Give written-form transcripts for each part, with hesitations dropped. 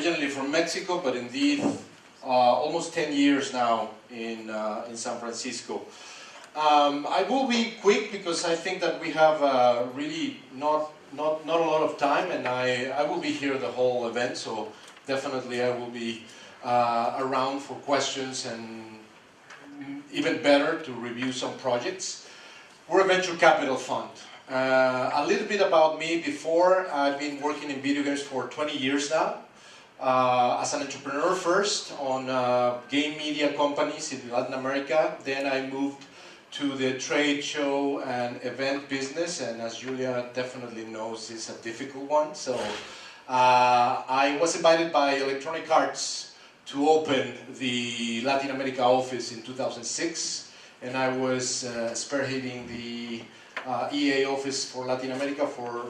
originally from Mexico, but indeed almost 10 years now in San Francisco. I will be quick because I think that we have really not a lot of time, and I will be here the whole event, so definitely I will be around for questions and even better to review some projects. We're a venture capital fund. A little bit about me before. I've been working in video games for 20 years now. As an entrepreneur first on game media companies in Latin America. Then I moved to the trade show and event business, and as Julia definitely knows, it's a difficult one. So I was invited by Electronic Arts to open the Latin America office in 2006, and I was spearheading the EA office for Latin America for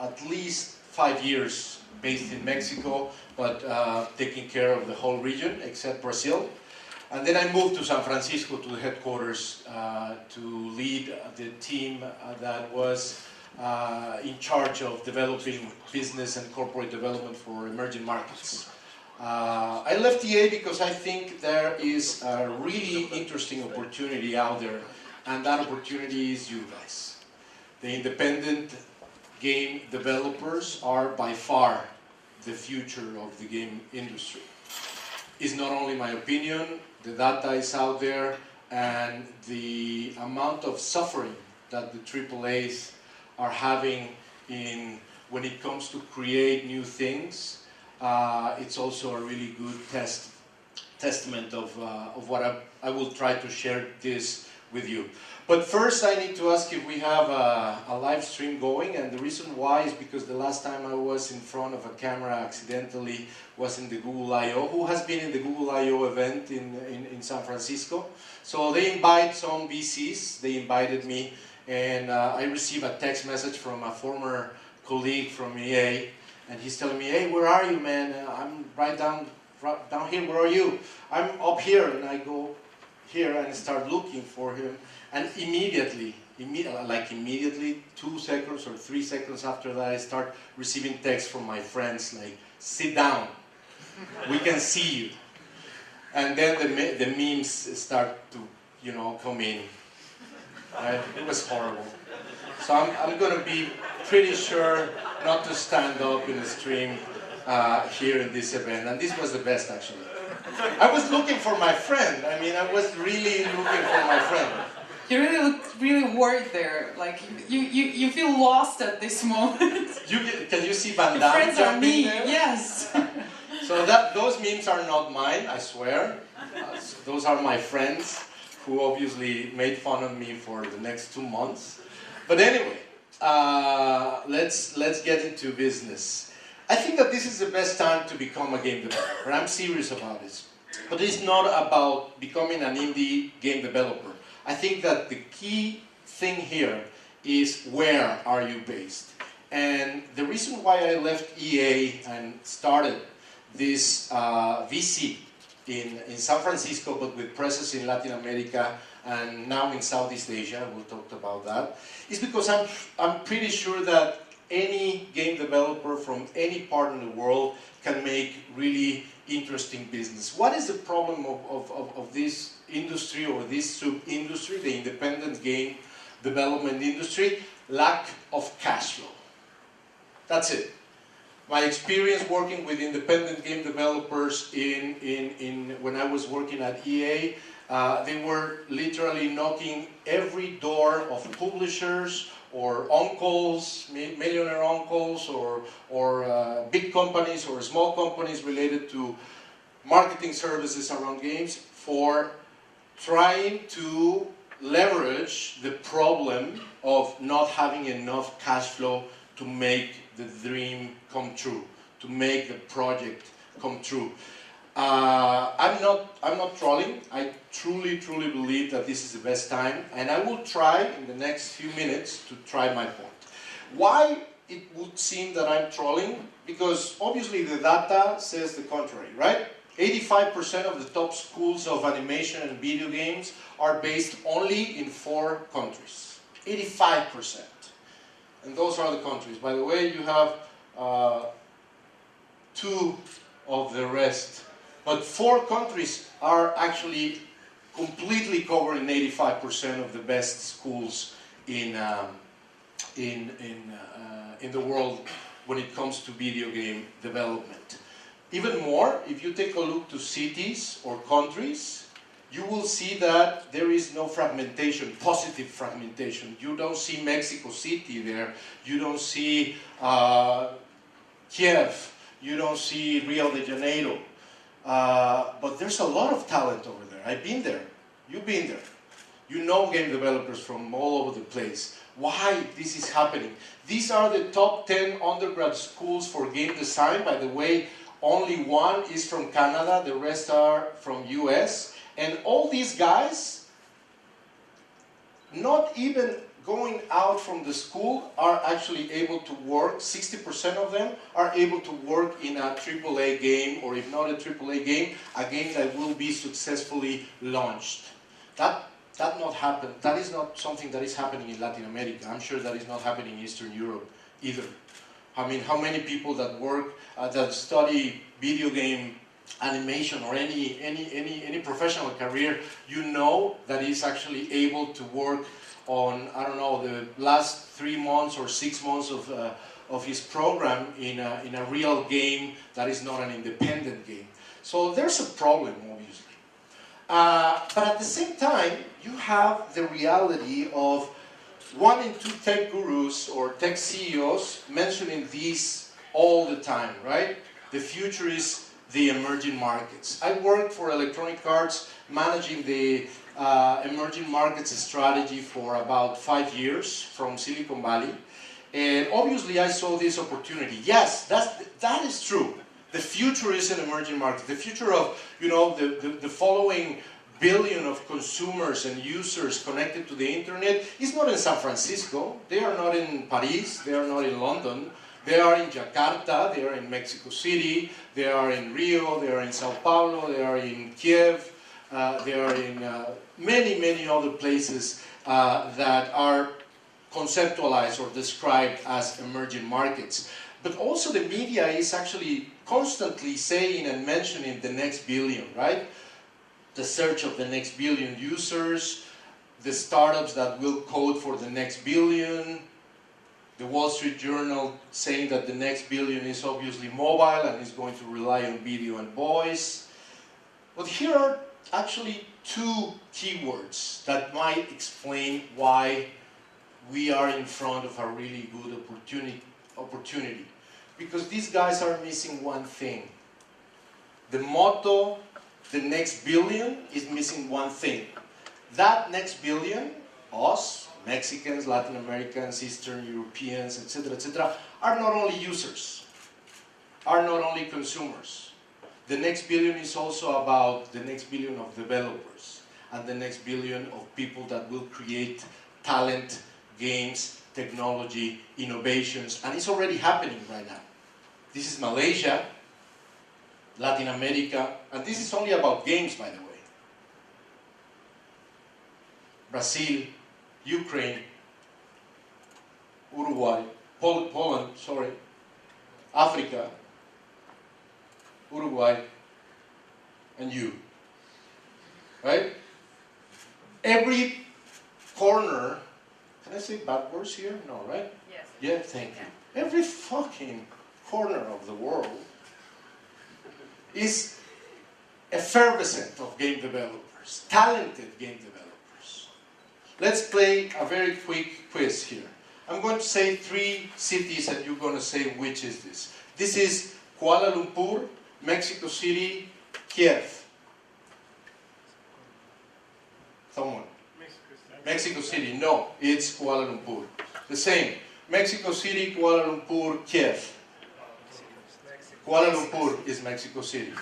at least 5 years, based in Mexico, but taking care of the whole region except Brazil. And then I moved to San Francisco to the headquarters to lead the team that was in charge of developing business and corporate development for emerging markets. I left EA because I think there is a really interesting opportunity out there, and that opportunity is you guys. The independent game developers are by far the future of the game industry. It's not only my opinion, the data is out there, and the amount of suffering that the AAAs are having when it comes to create new things, it's also a really good testament of what I will try to share this with you. But first I need to ask if we have a live stream going, and the reason why is because the last time I was in front of a camera accidentally was in the Google I.O. Who has been in the Google I.O. event in San Francisco? So they invite some VCs, they invited me, and I received a text message from a former colleague from EA, and he's telling me, hey, where are you, man? I'm right down here, where are you? I'm up here, and I go here and start looking for him. And immediately, 2 seconds or 3 seconds after that, I start receiving texts from my friends like, sit down, we can see you. And then the memes start to, come in. Right? It was horrible. So I'm going to be pretty sure not to stand up in the stream here in this event. And this was the best, actually. I was looking for my friend. I mean, I was really looking for my friend. You really look really worried there. Like you feel lost at this moment. Can you see Van Damme friends are me. there? Yes. So those memes are not mine, I swear. Those are my friends who obviously made fun of me for the next 2 months. But anyway, let's get into business. I think that this is the best time to become a game developer. I'm serious about this. But it's not about becoming an indie game developer. I think that the key thing here is where are you based? And the reason why I left EA and started this VC in San Francisco, but with presence in Latin America and now in Southeast Asia, we'll talk about that, is because I'm pretty sure that any game developer from any part in the world can make really interesting business. What is the problem of this industry or this sub-industry, the independent game development industry? Lack of cash flow. That's it. My experience working with independent game developers when I was working at EA, they were literally knocking every door of publishers or uncles, millionaire uncles, or big companies or small companies related to marketing services around games for trying to leverage the problem of not having enough cash flow to make the dream come true, to make the project come true. I'm not trolling. I truly believe that this is the best time, and I will try in the next few minutes to try my point. Why it would seem that I'm trolling? Because obviously the data says the contrary, right? 85% of the top schools of animation and video games are based only in 4 countries. 85%. And those are the countries. By the way, you have 2 of the rest. But 4 countries are actually completely covering 85% of the best schools in the world when it comes to video game development. Even more, if you take a look to cities or countries, you will see that there is no fragmentation, positive fragmentation. You don't see Mexico City there, you don't see Kiev, you don't see Rio de Janeiro. But there's a lot of talent over there. I've been there, you've been there. You know game developers from all over the place. Why this is happening? These are the top 10 undergrad schools for game design. By the way, only 1 is from Canada, the rest are from US. And all these guys, not even going out from the school, are actually able to work. 60% of them are able to work in a AAA game, or if not a AAA game, a game that will be successfully launched. That is not something that is happening in Latin America. I'm sure that is not happening in Eastern Europe either. I mean, how many people that work, that study video game animation or any professional career, you know, that is actually able to work on, I don't know, the last 3 months or 6 months of his program in a real game that is not an independent game. So there's a problem, obviously. But at the same time, you have the reality of 1 in 2 tech gurus or tech CEOs mentioning these all the time, right? The future is the emerging markets. I worked for Electronic Arts managing the emerging markets strategy for about 5 years from Silicon Valley. And obviously I saw this opportunity. Yes, that is true. The future is an emerging market. The future of, you know, the following billion of consumers and users connected to the internet is not in San Francisco. They are not in Paris. They are not in London. They are in Jakarta. They are in Mexico City. They are in Rio. They are in Sao Paulo. They are in Kiev. They are in many other places that are conceptualized or described as emerging markets. But also the media is actually constantly saying and mentioning the next billion, right? The search of the next billion users, the startups that will code for the next billion, the Wall Street Journal saying that the next billion is obviously mobile and is going to rely on video and voice. But here are actually 2 keywords that might explain why we are in front of a really good opportunity. Because these guys are missing one thing. The motto, the next billion, is missing one thing. That next billion, us, Mexicans, Latin Americans, Eastern Europeans, etc., are not only users, are not only consumers. The next billion is also about the next billion of developers and the next billion of people that will create talent, games, technology, innovations, and it's already happening right now. This is Malaysia, Latin America, and this is only about games, by the way. Brazil, Ukraine, Uruguay, Poland, sorry, Africa, Uruguay, and you, right? Every corner, can I say bad words here? No, right? Yes. Yeah, thank you. Every fucking corner of the world is effervescent of game developers, talented game developers. Let's play a very quick quiz here. I'm going to say 3 cities and you're going to say which is this. This is Kuala Lumpur, Mexico City, Kiev. Someone? Mexico City. No, it's Kuala Lumpur. The same. Mexico City, Kuala Lumpur, Kiev. Kuala Lumpur is Mexico City.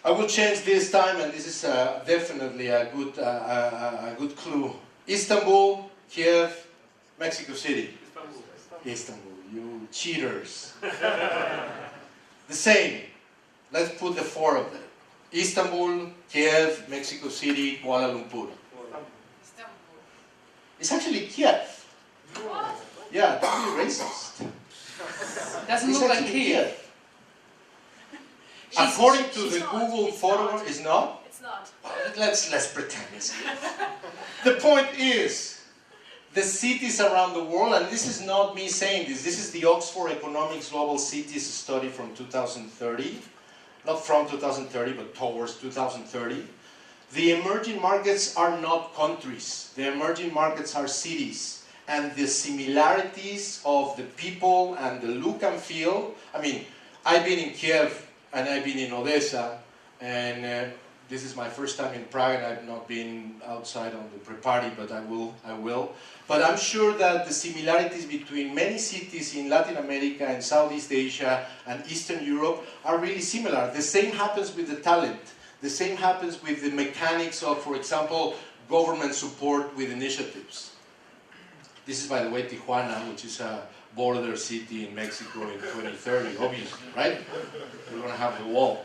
I will change this time, and this is definitely a good clue. Istanbul, Kiev, Mexico City. Istanbul, you cheaters. The same. Let's put the 4 of them. Istanbul, Kiev, Mexico City, Kuala Lumpur. Istanbul. It's actually Kiev. What? Yeah, don't be racist. Doesn't It's look like actually Kiev. According to the Google photo, is not? It's not. Let's pretend it's The point is, the cities around the world, and this is not me saying this is the Oxford Economics Global Cities study from 2030, not from 2030, but towards 2030. The emerging markets are not countries. The emerging markets are cities. And the similarities of the people and the look and feel, I mean, I've been in Kiev and I've been in Odessa, and this is my first time in Prague, and I've not been outside on the pre-party, but I will. But I'm sure that the similarities between many cities in Latin America and Southeast Asia and Eastern Europe are really similar. The same happens with the talent. The same happens with the mechanics of, for example, government support with initiatives. This is, by the way, Tijuana, which is a border city in Mexico in 2030, obviously, right? We're going to have the wall.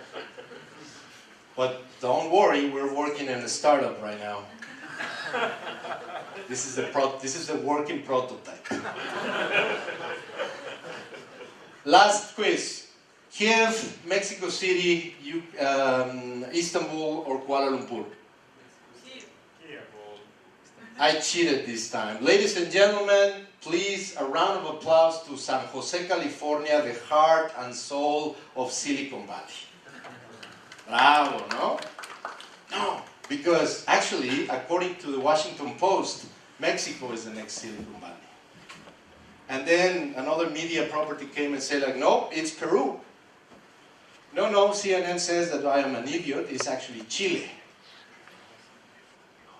But don't worry, we're working in a startup right now. This is the working prototype. Last quiz. Kiev, Mexico City, Istanbul, or Kuala Lumpur? I cheated this time. Ladies and gentlemen, please, a round of applause to San Jose, California, the heart and soul of Silicon Valley. Bravo, no? No, because actually, according to the Washington Post, Mexico is the next Silicon Valley. And then another media property came and said, like, no, it's Peru. No, CNN says that I am an idiot. It's actually Chile.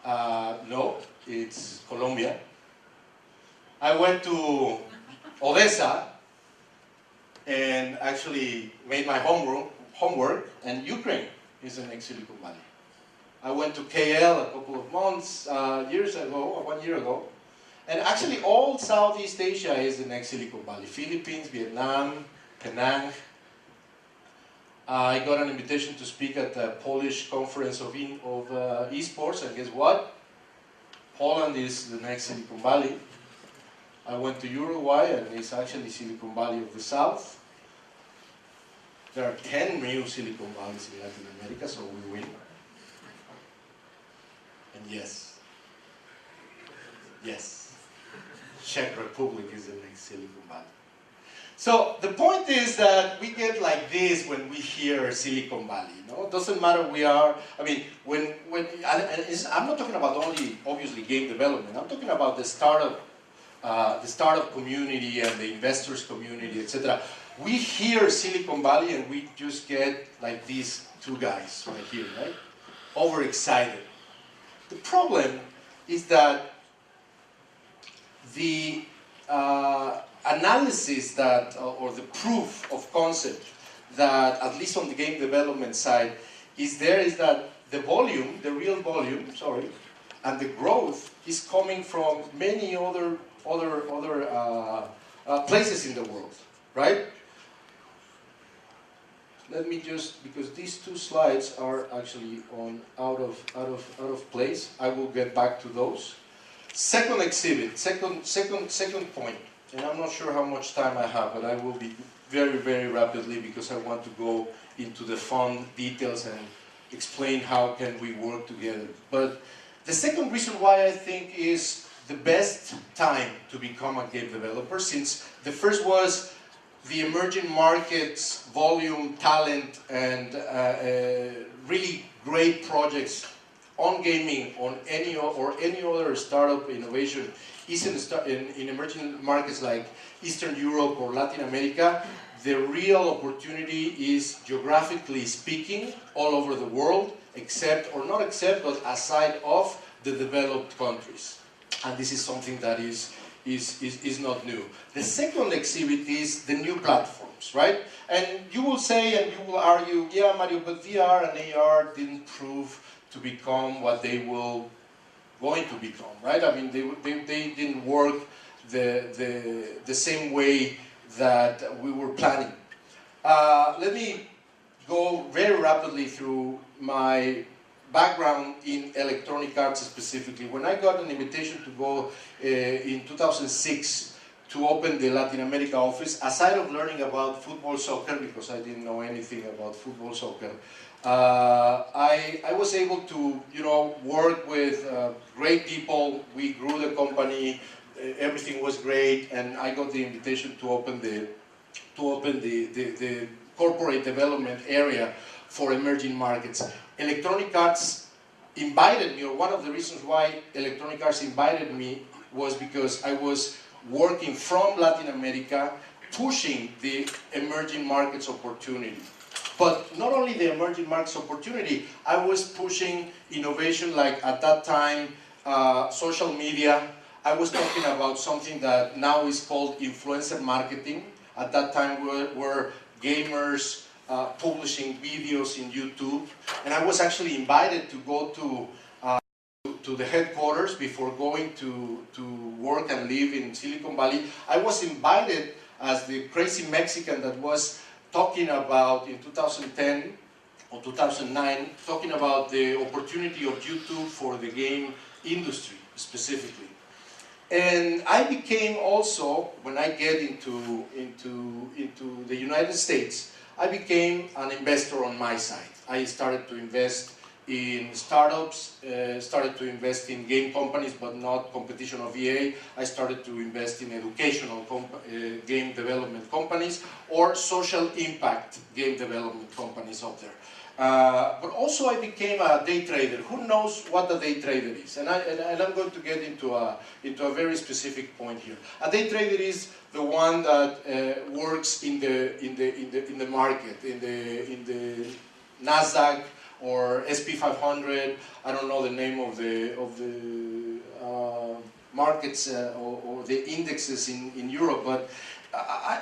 No, it's Colombia. I went to Odessa and actually made my homework, and Ukraine is the next Silicon Valley. I went to KL a couple of months, 1 year ago, and actually all Southeast Asia is the next Silicon Valley. Philippines, Vietnam, Penang. I got an invitation to speak at the Polish conference of esports, and guess what? Poland is the next Silicon Valley. I went to Uruguay, and it's actually Silicon Valley of the South. There are 10 new Silicon Valleys in Latin America, so we win. And yes, Czech Republic is the next Silicon Valley. So the point is that we get like this when we hear Silicon Valley. It doesn't matter we are. I mean, I'm not talking about only obviously game development. I'm talking about the startup community and the investors community, etc. We hear Silicon Valley and we just get like these two guys right here, right? Overexcited. The problem is that the analysis that, or the proof of concept that, at least on the game development side, is that the volume, the real volume, and the growth is coming from many other places in the world, right? Let me just, because these two slides are actually out of place. I will get back to those. Second exhibit, second point, and I'm not sure how much time I have, but I will be very, very rapidly because I want to go into the fun details and explain how can we work together. But the second reason why I think is the best time to become a game developer, since the first was the emerging markets, volume, talent, and really great projects on gaming, on any other startup innovation, is in emerging markets like Eastern Europe or Latin America. The real opportunity is, geographically speaking, all over the world, but aside of the developed countries. And this is something that is not new. The second exhibit is the new platforms, right? And you will say and you will argue, yeah, Mario, but VR and AR didn't prove to become what they will going to become, right? I mean, they didn't work the same way that we were planning. Let me go very rapidly through my background in Electronic Arts specifically. When I got an invitation to go in 2006 to open the Latin America office. Aside of learning about football, soccer, because I didn't know anything about football, soccer, I was able to, work with great people. We grew the company. Everything was great, and I got the invitation to open the corporate development area for emerging markets. Electronic Arts invited me, or one of the reasons why Electronic Arts invited me was because I was working from Latin America, pushing the emerging markets opportunity. But not only the emerging markets opportunity, I was pushing innovation, like at that time, social media. I was talking about something that now is called influencer marketing. At that time, were gamers publishing videos in YouTube, and I was actually invited to go to the headquarters before going to work and live in Silicon Valley. I was invited as the crazy Mexican that was talking about in 2010 or 2009, talking about the opportunity of YouTube for the game industry specifically. And I became also, when I get into the United States, I became an investor on my side. I started to invest in startups, started to invest in game companies, but not competition of EA. I started to invest in educational game development companies or social impact game development companies out there. But also I became a day trader. Who knows what a day trader is? And I'm going to get into a very specific point here. A day trader is the one that works in the market, in the Nasdaq or SP 500. I don't know the name of the markets or the indexes in Europe, but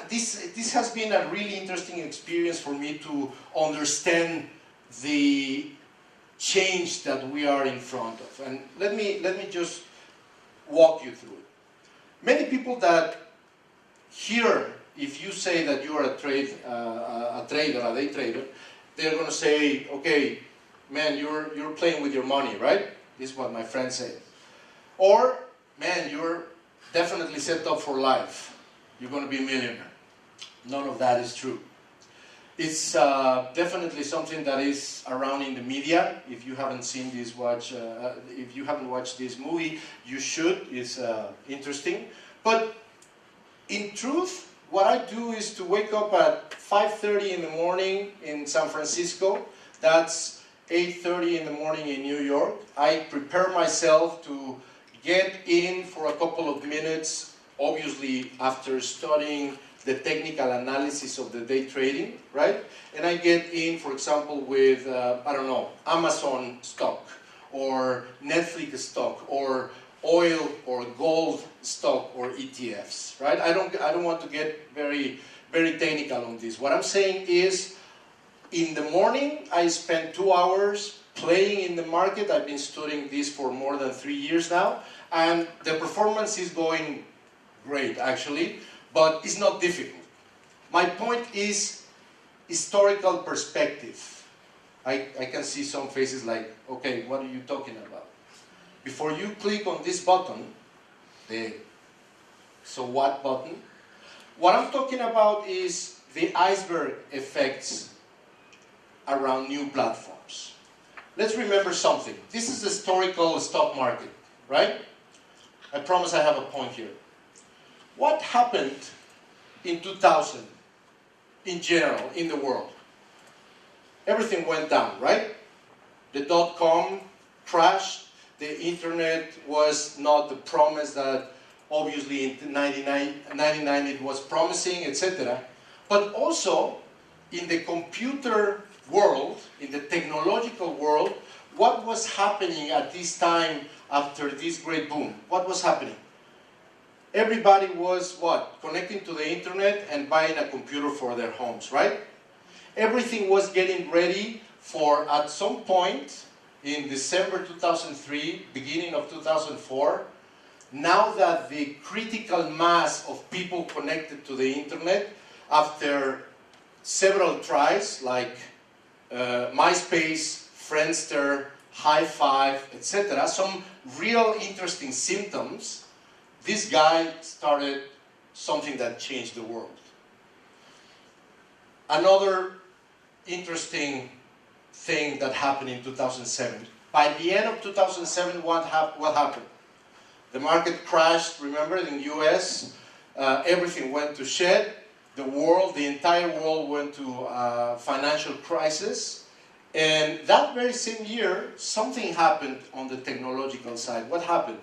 this has been a really interesting experience for me to understand the change that we are in front of. And let me just walk you through it. Many people that hear, if you say that you are a day trader, they're going to say, okay, man, you're playing with your money, right? This is what my friends say. Or, man, you're definitely set up for life. You're going to be a millionaire. None of that is true. It's definitely something that is around in the media. If you haven't seen this, if you haven't watched this movie, you should. It's interesting. But in truth, what I do is to wake up at 5:30 in the morning in San Francisco. That's 8:30 in the morning in New York. I prepare myself to get in for a couple of minutes, obviously after studying the technical analysis of the day trading, right? And I get in, for example, with, I don't know, Amazon stock, or Netflix stock, or oil or gold stock, or ETFs, right? I don't want to get very, very technical on this. What I'm saying is, in the morning, I spend 2 hours playing in the market. I've been studying this for more than 3 years now, and the performance is going great, actually. But it's not difficult. My point is historical perspective. I can see some faces like, okay, what are you talking about? Before you click on this button, the so what button, what I'm talking about is the iceberg effects around new platforms. Let's remember something. This is the historical stock market, right? I promise I have a point here. What happened in 2000 in general in the world? Everything went down, right? The dot-com crashed. The internet was not the promise that obviously in 99 it was promising, etc. But also in the computer world, in the technological world, what was happening at this time after this great boom? What was happening? Everybody was, what? Connecting to the internet and buying a computer for their homes, right? Everything was getting ready for, at some point, in December 2003, beginning of 2004, now that the critical mass of people connected to the internet, after several tries, like MySpace, Friendster, High5, etc., some real interesting symptoms, this guy started something that changed the world. Another interesting thing that happened in 2007. By the end of 2007, what happened? The market crashed, remember, in the US. Everything went to shit. The entire world went to financial crisis. And that very same year, something happened on the technological side. What happened?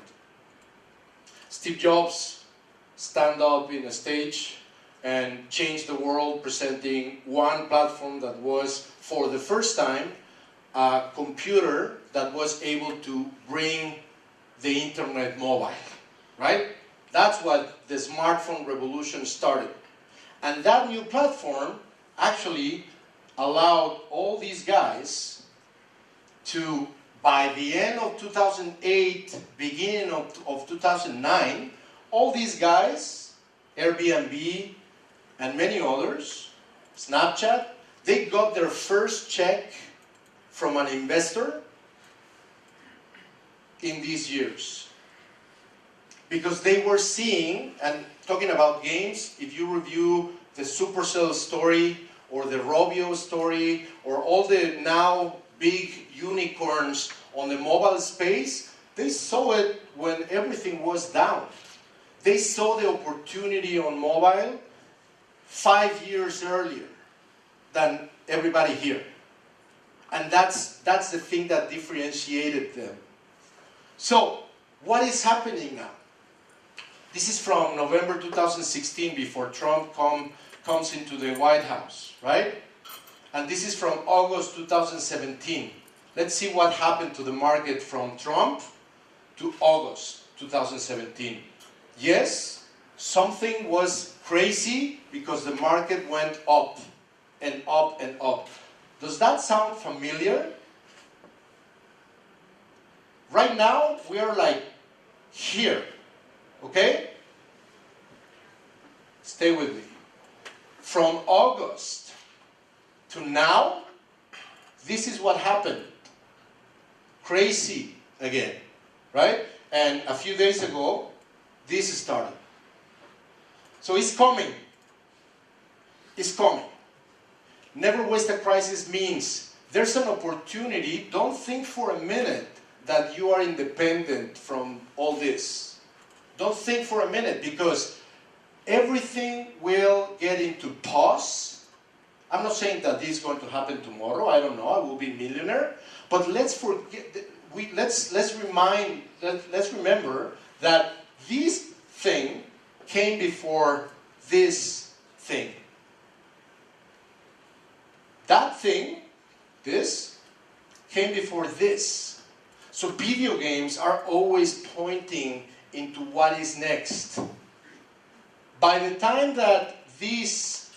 Steve Jobs stand up in a stage and changed the world, presenting one platform that was, for the first time, a computer that was able to bring the internet mobile, right? That's what the smartphone revolution started. And that new platform actually allowed all these guys to, by the end of 2008, beginning of 2009, all these guys, Airbnb and many others, Snapchat, they got their first check from an investor in these years. Because they were seeing, and talking about games, if you review the Supercell story, or the Robio story, or all the now big unicorns on the mobile space, they saw it when everything was down. They saw the opportunity on mobile 5 years earlier than everybody here. And that's the thing that differentiated them. So, what is happening now? This is from November 2016, before Trump comes into the White House, right? And this is from August 2017. Let's see what happened to the market from Trump to August 2017. Yes, something was crazy because the market went up and up and up. Does that sound familiar? Right now, we are like here, okay? Stay with me. From August to now, this is what happened. Crazy again, right? And a few days ago, this started. So it's coming. It's coming. Never waste a crisis means there's an opportunity. Don't think for a minute that you are independent from all this. Don't think for a minute, because everything will get into pause. I'm not saying that this is going to happen tomorrow. I don't know. I will be a millionaire. But let's remember that this thing came before this thing. That thing, this, came before this. So video games are always pointing into what is next. By the time that this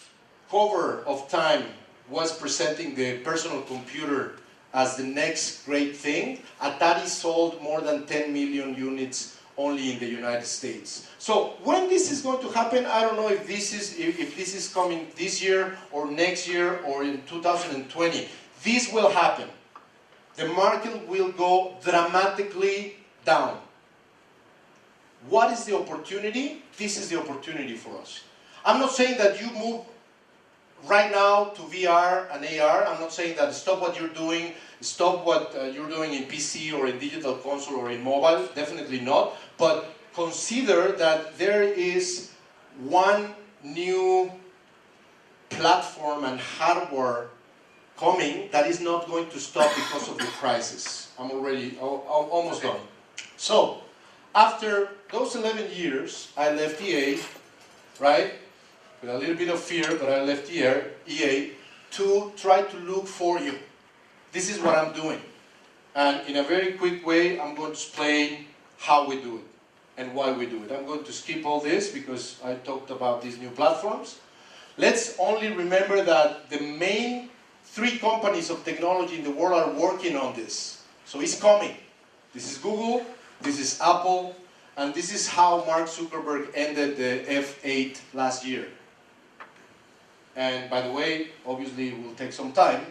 cover of Time was presenting the personal computer as the next great thing, Atari sold more than 10 million units only in the United States. So when this is going to happen, I don't know if this is coming this year or next year or in 2020. This will happen. The market will go dramatically down. What is the opportunity? This is the opportunity for us. I'm not saying that you move right now to VR and AR. I'm not saying that stop what you're doing, stop what you're doing in PC or in digital console or in mobile. Definitely not. But consider that there is one new platform and hardware coming that is not going to stop because of the crisis. I'm already almost done. So, after those 11 years, I left EA, right? With a little bit of fear, but I left EA to try to look for you. This is what I'm doing. And in a very quick way, I'm going to explain how we do it and why we do it. I'm going to skip all this because I talked about these new platforms. Let's only remember that the main 3 companies of technology in the world are working on this. So it's coming. This is Google, this is Apple, and this is how Mark Zuckerberg ended the F8 last year. And by the way, obviously it will take some time,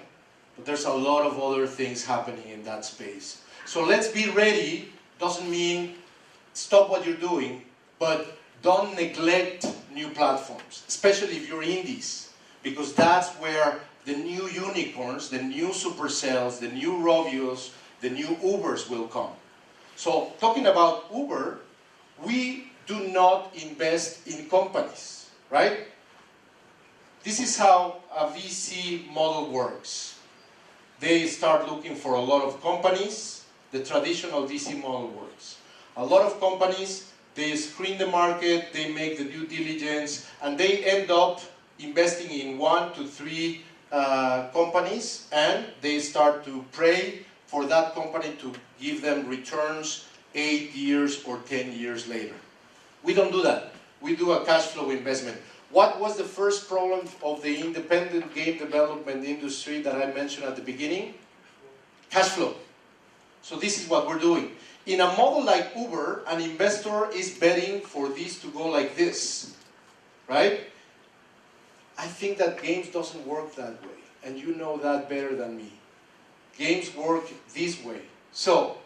but there's a lot of other things happening in that space. So let's be ready. Doesn't mean stop what you're doing, but don't neglect new platforms, especially if you're indies, because that's where the new unicorns, the new Supercells, the new Rovios, the new Ubers will come. So talking about Uber, we do not invest in companies, right? This is how a VC model works. They start looking for a lot of companies. The traditional VC model works. A lot of companies, they screen the market, they make the due diligence, and they end up investing in 1 to 3 companies, and they start to pray for that company to give them returns 8 years or 10 years later. We don't do that. We do a cash flow investment. What was the first problem of the independent game development industry that I mentioned at the beginning? Cash flow. So this is what we're doing. In a model like Uber, an investor is betting for this to go like this, right? I think that games doesn't work that way, and you know that better than me. Games work this way. So,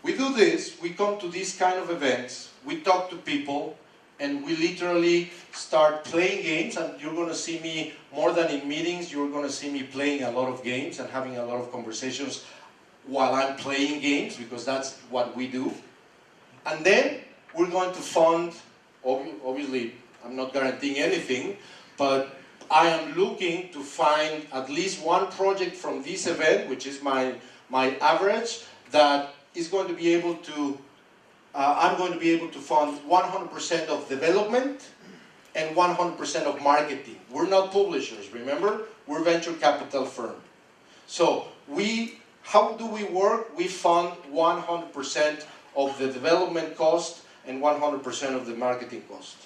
we do this, we come to these kind of events, we talk to people, and we literally start playing games, and you're going to see me, more than in meetings, you're going to see me playing a lot of games and having a lot of conversations while I'm playing games, because that's what we do. And then we're going to fund, obviously, I'm not guaranteeing anything, but I am looking to find at least one project from this event, which is my average, that is going to be able to, I'm going to be able to fund 100% of development and 100% of marketing. We're not publishers, remember? We're venture capital firm. So how do we work? We fund 100% of the development cost and 100% of the marketing cost.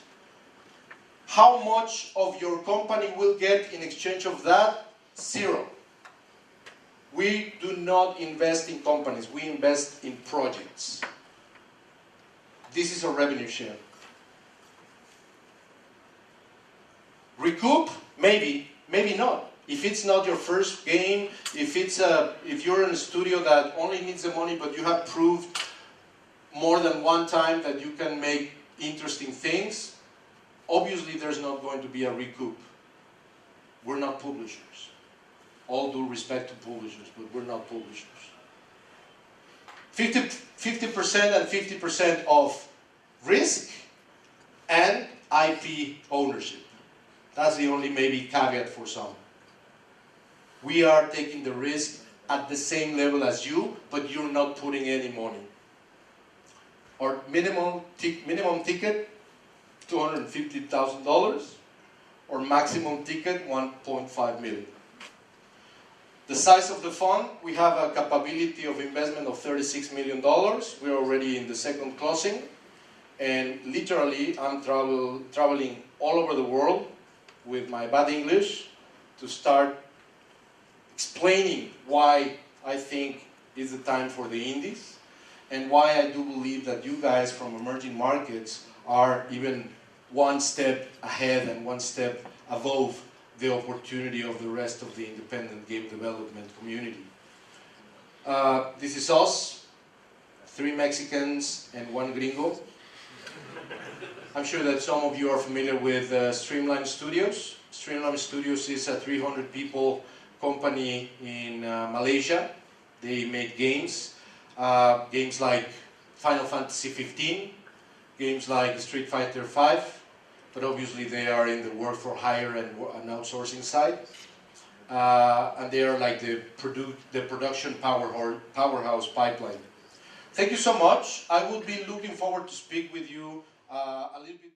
How much of your company will get in exchange of that? 0. We do not invest in companies, we invest in projects. This is a revenue share. Recoup? Maybe, maybe not. If it's not your first game, if you're in a studio that only needs the money but you have proved more than one time that you can make interesting things, obviously there's not going to be a recoup. We're not publishers. All due respect to publishers, but we're not publishers. 50% and 50% of risk and IP ownership. That's the only maybe caveat for some. We are taking the risk at the same level as you, but you're not putting any money. Our minimum ticket, $250,000, or maximum ticket, $1.5 million. The size of the fund, we have a capability of investment of $36 million. We're already in the second closing, and literally I'm traveling all over the world with my bad English to start explaining why I think it's the time for the indies, and why I do believe that you guys from emerging markets are even one step ahead and one step above the opportunity of the rest of the independent game development community. This is us, 3 Mexicans and 1 gringo. I'm sure that some of you are familiar with Streamline Studios. Streamline Studios is a 300 people company in Malaysia. They make games, games like Final Fantasy 15, games like Street Fighter 5, but obviously they are in the work for hire and outsourcing side. And they are like the production powerhouse pipeline. Thank you so much. I will be looking forward to speak with you a little bit.